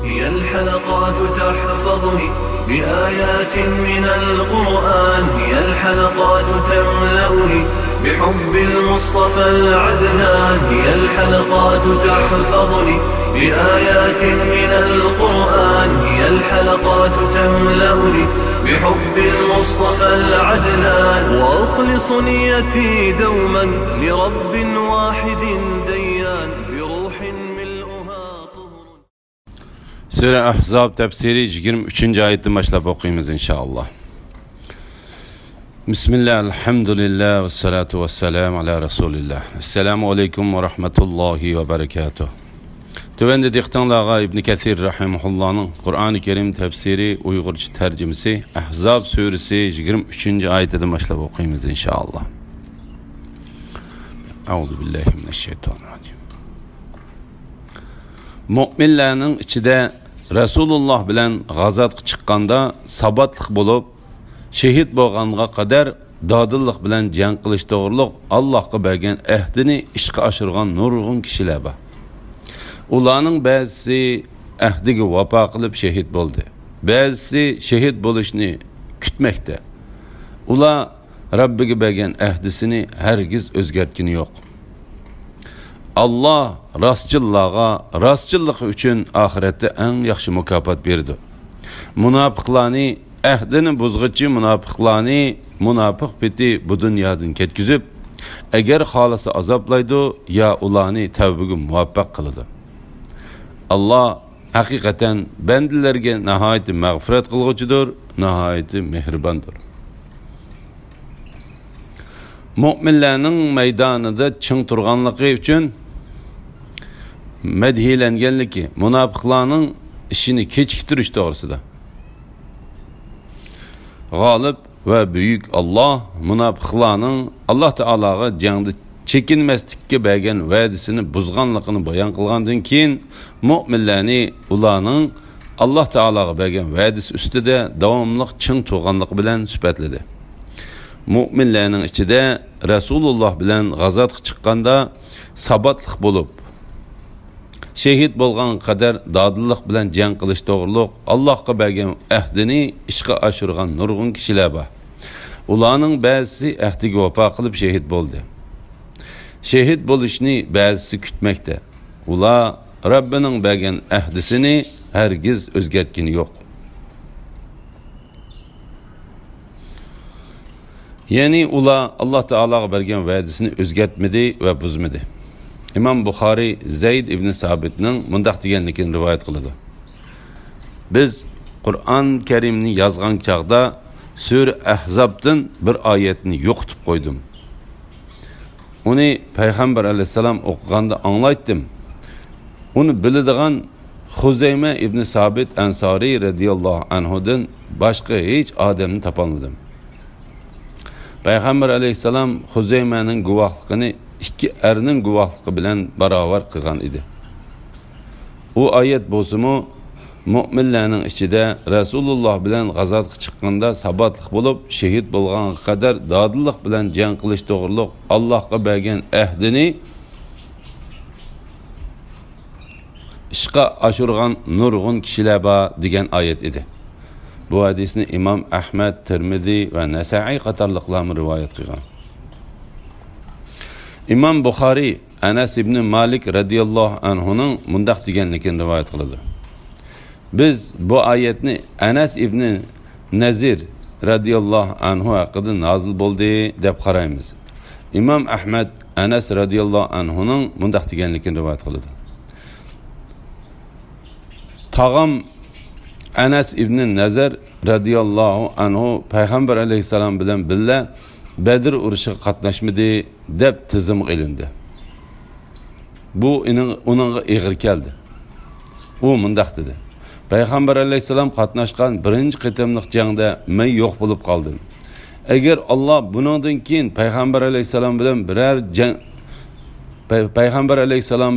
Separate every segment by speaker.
Speaker 1: هي الحلقات تحفظني بآيات من القرآن، هي الحلقات تملأني بحب المصطفى العدنان، هي الحلقات تحفظني بآيات من القرآن، هي الحلقات تملأني بحب المصطفى العدنان، وأخلص نيتي دوما لرب واحد ديان بروح ملؤها طهر.
Speaker 2: Sure Ahzab tefsiri 23. ayetten başlayıp okuyumuz inşallah. Bismillah, elhamdülillah ve salatu ve selamu ala Resulillah. Esselamu aleyküm ve rahmetullahi ve berekatuhu. Tövende diktanlağa İbn Kathir rahimahullah'ın Kur'an-ı Kerim tefsiri Uygurca tercümesi Ahzab suresi 23. ayetten başlayıp okuyumuz inşallah. Euzubillahimineşşeytanirracim. Müminlerin içinde Resulullah bilen gazatga chiqqanda sabatlik bulup şehit bo'lganga qadar dadillik bilan jang qilish to'g'riliq Allohga bergan ahdini ishga oshirgan nurg'un kishilar bor. Ularning ba'zisi ahdiga vafo qilib shehid bo'ldi. Ba'zisi shehid bo'lishni kutmoqda. Ular Rabbiga bergan ahdisini hargiz o'zgartgani yo'q. Allah rastçılığı üçün ahirette en yaxşı mükafat berdi. Munafiqlarni ahdini buzg'ichi munafiq peti bu dunyodan ketkizib, agar xolasa azoblaydi ya ularni tavbaga muvaffaq qiladi. Allah haqiqatan bandalarga nihoyat mag'firat qilg'uchidir, nihoyat mehribondir. Mu'minlarning maydonida ching turganligi uchun medhilengenliki munafiqlarning işini kechiktirish to'g'risida. G'olib va buyuk Allah munafiqlarning Alloh taologa jangda chekinmaslikka bergan va'dasini buzganligini bayon qilgandan keyin mu'minlarni ularning Alloh taologa bergan va'dasi ustida davomli ching turganligi bilan sifatladi. Mu'minlarning ichida Rasululloh bilan g'azotga chiqqanda sabatlik bo'lib şehit bo'lgan qadar dadillik bilan jang qilish to'g'riliq Allohga bergan ahdini ishga oshirgan nurg'un kishilar bor. Ularning ba'zisi ahdiga vafo qilib shehid bo'ldi. Shehid bo'lishni ba'zisi kutmoqda. Ular Rabbining bergan ahdisini hargiz o'zgartgani yo'q. Ya'ni ular Alloh taologa bergan va'dasini o'zgartmadi va buzmadi. İmam Buxoriy Zayd ibn Sabitning mundaq deganligini rivoyat qiladi. Biz Qur'on Karimni yozgan chaqda Sura Ahzobdan bir oyatni yo'qitib qo'ydim. Uni payg'ambar alayhisalom o'qiganda anglaytdim. Uni biladigan Xuzayma ibn Sabit Ansoriy radhiyallohu anhudan boshqa hech odamni topolmadim. Payg'ambar alayhisalom Xuzaymaning guvohligini ikki erning guvohligi bilan barobar qilgan edi. U oyat bo'lsa-mu mu'minlarning ichida Rasululloh bilan g'azotga chiqqanda sabatlik bo'lib shehid bo'lgan qadar dadillik bilan jang qilish to'g'riliq Allohga bergan ahdini ishga oshirgan nurg'un kishilar bor degan oyat edi. Bu hadisni Imom Ahmad, Tirmizi va Nasa'iy qatorliqlar rivoyat qilgan. İmam Buxoriy Anas ibn Malik radhiyallohu anhuning mundaq deganligini rivoyat qiladi. Biz bu oyatni Anas ibn Nazir radhiyallohu anhu haqida nozil bo'ldi deb qaraymiz. İmam Ahmad Anas radhiyallohu anhuning mundaq deganligini rivoyat qiladi. Tag'am Anas ibn Nazir radhiyallohu anhu payg'ambar alayhisalom bilan birga Bedir urushiga qatnashmadi deb tizim qilindi. Bu uningga ig'ir keldi. U mundaq dedi. Payg'ambar alayhisalom qatnashgan birinchi qitimliq jangda men yo'q bo'lib qoldim. Agar Alloh buningdan keyin payg'ambar alayhisalom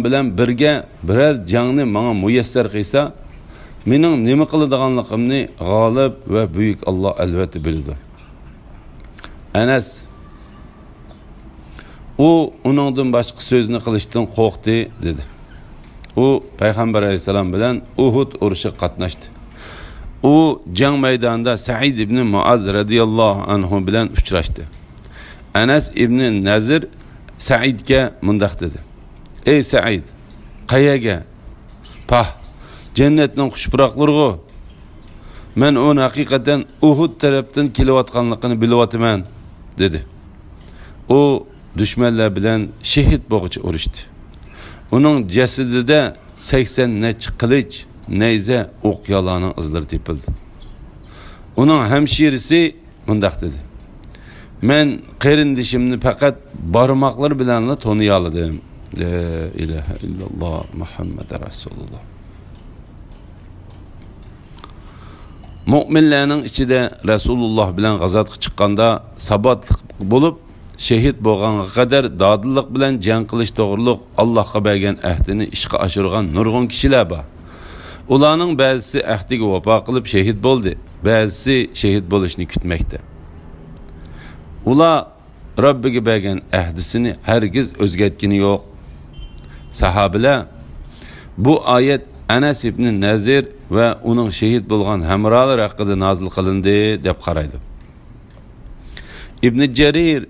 Speaker 2: bilan birga biror jangni menga muyassar qilsa, mening nima qiladiganligimni g'olib va buyuk Alloh albatta biladi. Anas u uningdan boshqa so'zni qilishdan qo'rqdi dedi. u payg'ambar alayhissalom bilan Uhud urushi qatnashdi. U jang maydonida Said ibn Muaz radhiyallohu anhu bilan uchrashdi. Anas ibn Nazir Saidga mundaq dedi: "Ey Said, qayaga? Pah, jannatning xushpuroqlariga. Men onu haqiqatan Uhud tarafdan kelayotganligini bilyapman," dedi. O düşmanlar bilan shahid bo'lg'icha urushdi. Uning jasadida 80 necha qilich, nayza, o'q yalani izlari tepildi. Uning hamshirisi mundaq dedi: "Men qarindishimni faqat barmoqlar bilanla toniy oldim. La ilaha illalloh Muhammad rasululloh." Mu'minlarning ichida Rasululloh bilan g'azotga chiqqanda sabatlik bo'lib, shahid bo'lganga qadar dodillik bilan jang qilish to'g'riliq Allohga bergan ahdini ishga oshirgan nurg'un kishilar bor. Ularning ba'zisi ahdiga vafo qilib shahid bo'ldi, ba'zisi shahid bo'lishni kutmoqda. Ular Robbiga bergan ahdisini hargiz o'zgartgani yo'q. Sahobalar bu oyat Anas ibn Nazir ve onun şehit bulgan hamralar hakkında nazil kılındı deb qaraydı. İbn Cerir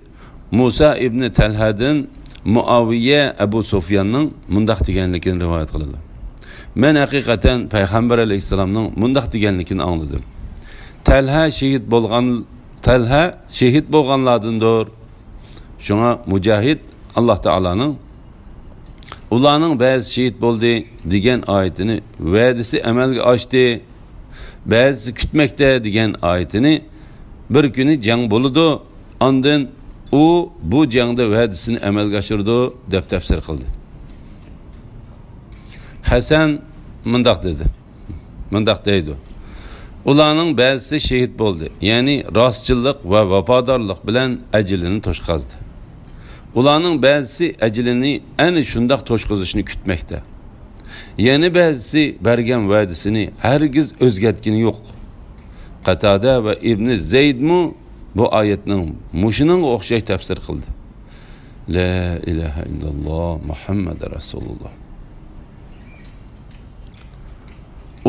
Speaker 2: Musa ibn Talha'dan Muaviye Ebu Sufyan'ın mundaq deganligini rivayet kıldı. Men hakikaten Peygamber Aleyhisselam'ın mundaq deganligini anladım. Talha şehit bolganlardandır. Şuna Mücahid Allah Teala'nın ularning ba'zi shahid bo'ldi degan oyatini va'dasi amalga oshdi, ba'zi kutmoqda degan oyatini bir kuni jang bo'ladi, ondan u bu jangda va'dasini amalga oshirdi deb tafsir qildi. Hasan mundaq dedi. Mundaq deydi: ularning ba'zisi shahid bo'ldi, ya'ni rostchilik va vafodorlik bilan ajlini to'shqazdi. Ularning ba'zisi ajlini ana shundaq to'shqizishni kutmoqda. Yana ba'zisi bergan va'dasini hargiz o'zgartgani yo'q. Qatada va Ibn Zaydmu bu oyatning mushining o'xshash tafsir qildi. La ilaha illalloh Muhammad rasululloh.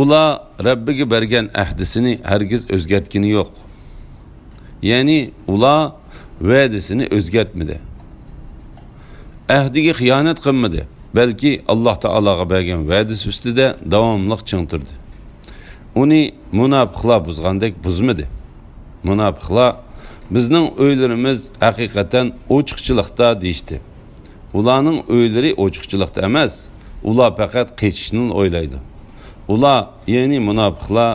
Speaker 2: Ular Rabbiga bergan ahdisini hargiz o'zgartgani yo'q. Ya'ni ular va'dasini o'zgartmadi. Ahdiga xiyonat qilmadi, balki Alloh taologa bergan va'dasi ustida davomliq ching turdi. Uni munofiqlar buzgandek buzmadi. Munofiqlar bizning o'ylarimiz haqiqatan ochiqchilikda deydi. Ularning o'ylari ochiqchilikda emas, ular faqat qechishni o'ylaydi. Ular, ya'ni munofiqlar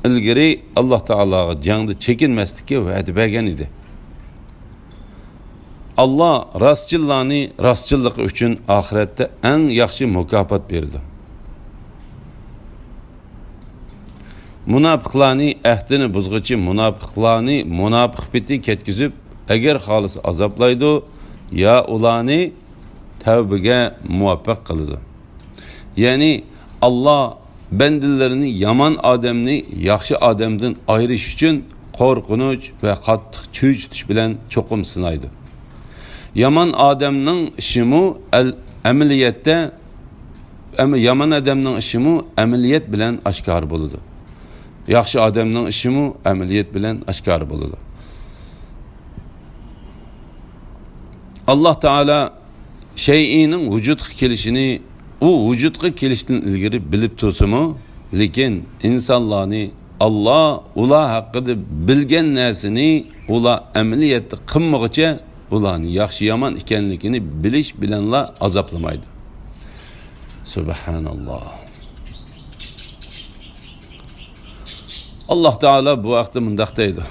Speaker 2: ilgari Alloh taologa jangda chekinmaslikka va'da bergan edi. Allah rastçıllarını rastçılığı üçün ahirette en yaxşı mükafat berdi. Munafiqlarni ahdini buzg'ichi munafiqlarni munafiq biti ketkizib, agar xolis azoblaydi, ya ularni tavbaga muvaffaq qiladi. Ya'ni Allah bendilerini yaman adamni yaxshi adamdan ayirish uchun qo'rqinch va qattiq cho'chitish bilan cho'qim sinaydi. Yaman adamning ishimu amaliyatda yaman adamning ishimu amaliyat bilan oshkor bo'ladi. Yaxshi odamning ishimu amaliyat bilan oshkor bo'ladi. Alloh taolo shay'ining vujudga kelishini, u vujudga kelishdan ilgari bilib tursa-mu, lekin insonlarni Allah ular haqida bilgan narsani ular amaliyatda qilmoqcha ularni yaxshi yomon ekanligini bilish bilanla azoblamaydi. Subhanalloh. Alloh taolo bu vaqtda mundaq deydi: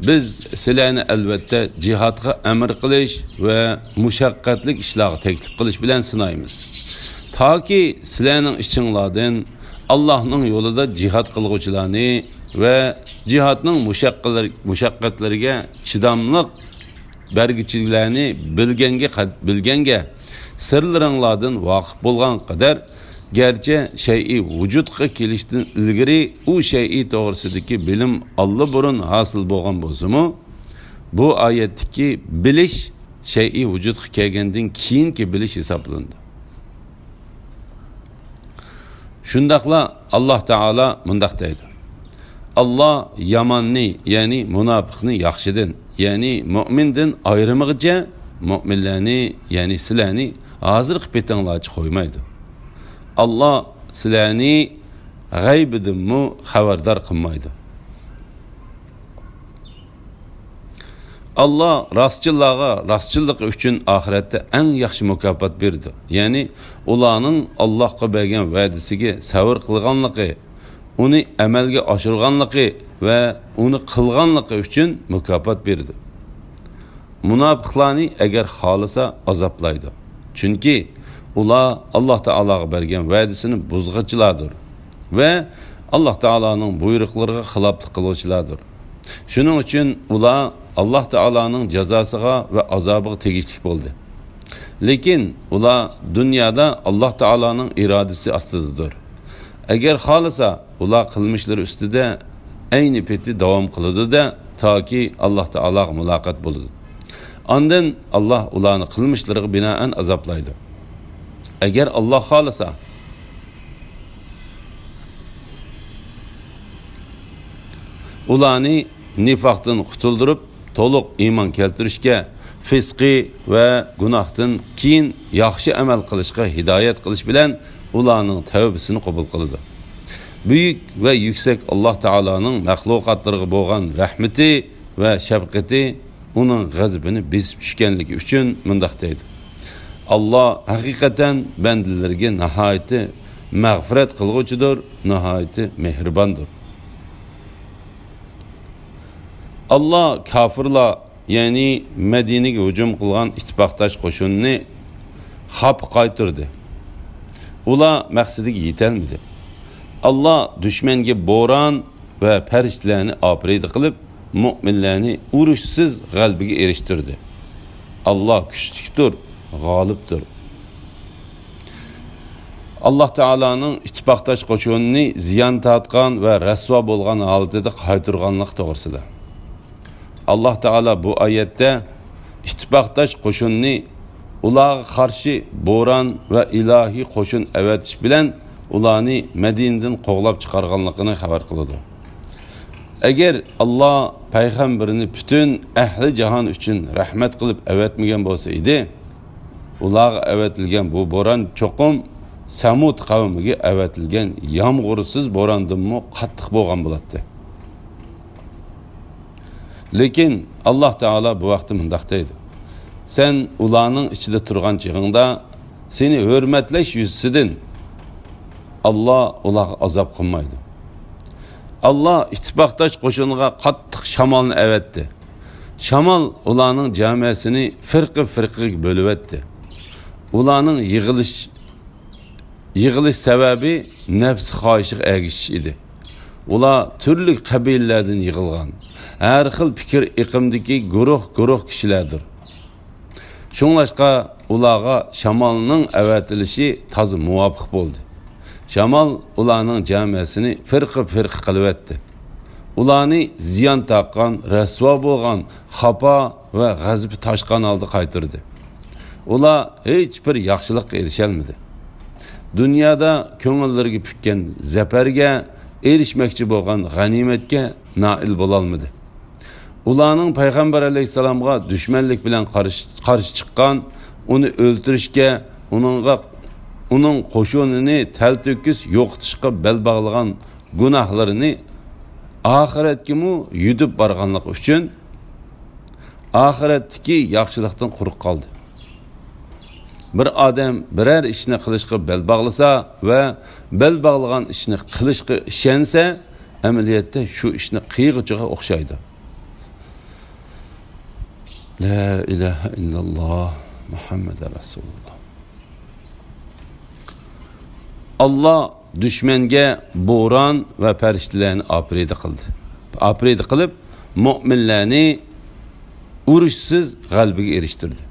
Speaker 2: biz sizlarni albatta jihadga amr qilish va mushaqqatli ishlarga taklif qilish bilan sinaymiz. Toki sizlarning ichinglardan Allohning yo'lida jihad qilguvchilarni va jihadning mushaqqatlariga chidamliq bergichiliklarni bilganga sirlaringlardan voqif bo'lgan qadar garchi shay'i vujudga kelishdan ilgari u shay'i to'g'risidagi bilim Allah burun hosil bo'lgan bo'lsa-mu, bu oyatdagi bilish shay'i vujudga kelgandan keyingi bilish hisoblandi. Shundaqla Alloh taolo mundaq deydi. Allah yamanni, ya'ni munofiqni yaxshidan, ya'ni mu'mindan ayrimig'icha mu'minlarni, ya'ni sizlarni hozir qilib betinglarchi qo'ymaydi. Allah sizlarni g'aybidanmi xabardor qilmaydi. Allah rostchillik uchun oxiratda eng yaxshi mukofot berdi. Ya'ni ularning Allohga bergan va'dasiga sabr qilganligi, uni amalga oshirganligi va uni qilganligi uchun mukofot berdi. Munofiqlarni agar xolisa azoblaydi. Chunki ular Alloh taologa bergan va'dasini buzg'ichilardir va Alloh taoloning buyruqlariga xiloflik qiluvchilardir. Shuning uchun ular Alloh taoloning jazosiga va azobiga tegishli bo'ldi. Lekin ular dunyoda Alloh taoloning irodasi ostidadir. Agar xolisa ular qilmishlari ustida ayni peti davom qiladi-da, toki Alloh taologa muloqot bo'ladi. Ondan Alloh ularni qilmishlariga binoan azoblaydi. Agar Alloh xolisa ularni nifaqdan qutuldirib, to'liq iymon keltirishga, fisqi va gunohdan keyin yaxshi amal qilishga hidoyat qilish bilan ularning tavbasini qabul qiladi. Buyuk va yuksak Alloh taoloning maxluqotlariga bo'lgan rahmati va shafqati uning g'azabini besib tushganligi uchun mundaq deydi. Allah haqiqatan bandalarga nihoyatda mag'firat qilguvchidir, nihoyatda mehribondir. Allah kafirlar, ya'ni Madinaga hujum qilgan ittifoqdosh qo'shinni xap qaytirdi. Ular maqsadiga yetolmadi. Allah dushmanga bo'ron va farishtalarni oprida qilib, mu'minlarni urushsiz g'alabaga erishtirdi. Allah kuchlidir, g'olibdir. Alloh taolaning ittifoqdosh qo'shinni ziyon tortgan va rasvo bo'lgan holatida qaytirganlik to'g'risida. Allah Teala bu ayette ittifaqdosh qo'shinni ularga qarshi bo'ron va ilohiy qo'shin avatish bilan ularni Madinadan qo'g'lab chiqarganligini xabar qiladi. Agar Alloh payg'ambarini butun ahli jahon uchun rahmat qilib avatmagan bo'lsa edi, ularga avatilgan bu bo'ron cho'qim Samud qavmiga avatilgan yomg'irsiz bo'rondanmi qattiq bo'lgan bo'ladi. Lekin Alloh taolo bu vaqtda mundaq deydi. Sen ularning ichida turgan chig'ingda seni hurmatlash yuzasidan Alloh ularga azob qilmaydi. Alloh ittifoqdosh qo'shiniga qattiq shamolni avatdi. Shamol ularning jamiyasini firqa-firqaga bo'lib etdi. Ularning yig'ilish sababi nafs xohishiga ergishish edi. Ular turli qabilalardan yig'ilgan, har xil fikr iqimdagi guruh kishilardir. Shunlashqa ularga shamolning avatilishi toza muvofiq bo'ldi. Shamol ularning jamiyasini firqa qilib etdi. Ularni ziyon taqqan, rasvo bo'lgan, xafa va g'azab toshqan holda qaytirdi. Ular hech bir yaxshilikka erisha olmadi. Dunyoda ko'ngillariga pukkan zafarga erishmoqchi bo'lgan g'animatga nail bo'la olmadi. Ularning payg'ambar alayhisalomga dushmanlik bilan qarshi chiqqan, uni o'ldirishga, uning qo'shinini talto'kis yo'qotishga bel bog'lagan gunohlarini oxiratga yutib borganligi uchun oxiratdagi yaxshilikdan quruq qoldi. Bir odam biror ishni qilishga bel bog'lasa va bel bog'lagan ishni qilishga ishonsa, amaliyotda shu ishni qiyg'ichiga o'xshaydi. La ilaha illalloh Muhammad Rasululloh. Allah dushmanga bo'ron va farishtalarni oprida qildi. Oprida qilib, mu'minlarni urushsiz g'alabaga erishtirdi.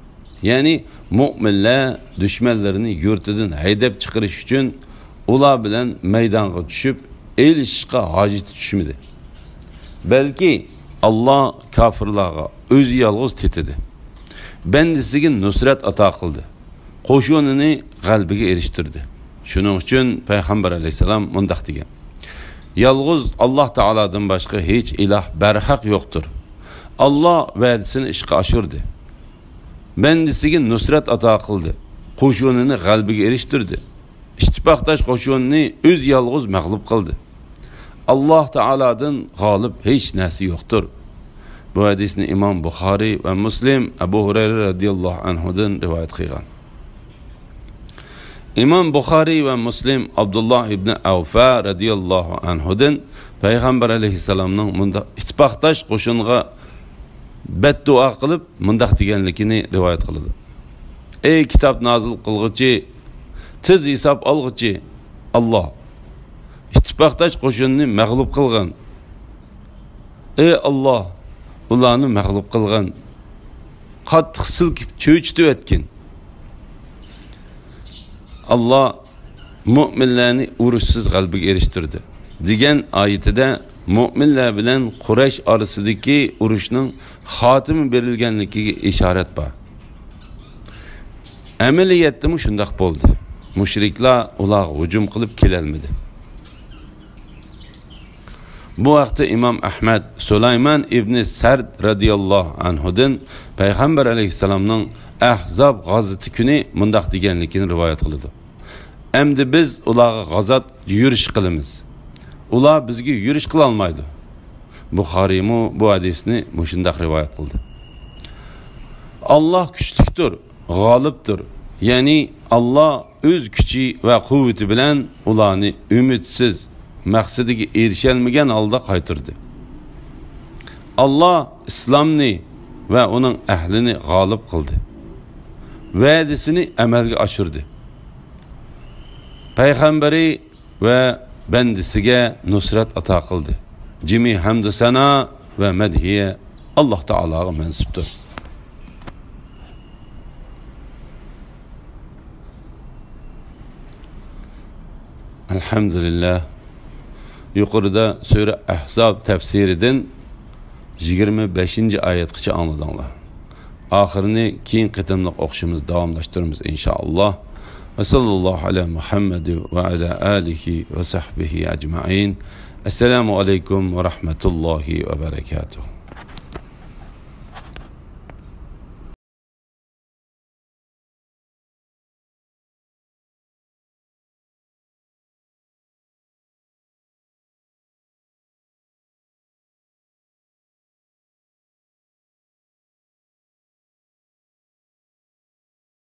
Speaker 2: Ya'ni mu'minlar dushmanlarini yurtidan haydab chiqarish uchun ular bilan maydonga tushib, elishishga hojat tushmadi. Balki Allah kafirlarga o'zi yolg'iz tetidi. Bandisiga nusrat ato qildi. Qo'shinini g'alabaga erishtirdi. Shuning uchun payg'ambar alayhisalom mundaq degan: yolg'iz Alloh taolodan boshqa hech iloh barhaq yo'qdir. Alloh va'dasini ishga oshirdi. Bandisiga nusrat ato qildi. Qo'shinini g'albiga erishtirdi. İttifoqdosh qo'shinni o'z yolg'iz mag'lub qildi. Alloh taolodan g'olib hech narsa yo'qdir. Bu hadisni Imom Buxoriy va Muslim Abu Hurayra radhiyallohu anhudan rivoyat qilgan. İmam Buxoriy va Muslim Abdullah ibn Avfa radhiyallohu anhudan payg'ambar alayhisalomning bunda ittifoqdosh qo'shinga beddua qilib mundaq deganligini rivoyat qiladi: ey kitob nozil qilg'uchi, tiz hisob olg'uchi Alloh, ittifoqdosh qo'shinni mag'lub qilgan. Ey Alloh, ularni mag'lub qilgan, qattiq silkib cho'chitib etgan. Allah mu'minlarni urushsiz g'albiga erishtirdi degan oyatida mu'minlar bilan Quraysh orasidagi urushning xotimi berilganligiga ishorat bor. Amaliyotda shunday bo'ldi. Mushriklar ularga hujum qilib kelolmadi. Bu vaqtda Imom Ahmad Sulaymon ibn Sard radhiyallohu anhudan payg'ambar alayhisalomning Ahzab g'azoti kuni mundaq deganligini rivoyat qiladi: endi biz ularga g'azot yurish qilamiz. Ular bizga yurish qila olmaydi. Buxoriy bu hadisni shunday rivoyat qildi. Alloh kuchlidir, g'olibdir. Ya'ni Alloh o'z kuchi va quvvati bilan ularni umidsiz maqsadiga erishalmagan holda qaytardi. Alloh islomni va uning ahlini g'olib qildi. Va'dasini amalga oshirdi. Payg'ambari va bandisiga nusrat ato qildi. Jimi hamd sana va madhiya Alloh taologa mansubdir. Alhamdulillah. Yuqorida sura Ahzab tafsiridan 25-oyatgacha angladinglar. Oxirini keyin qitimliq o'qishimiz davomlashtiramiz inshaalloh. Ve sallallahu ala Muhammed ve ala alihi ve sahbihi ecmaîn. Esselamu aleyküm ve rahmetullahi ve berekatuhu.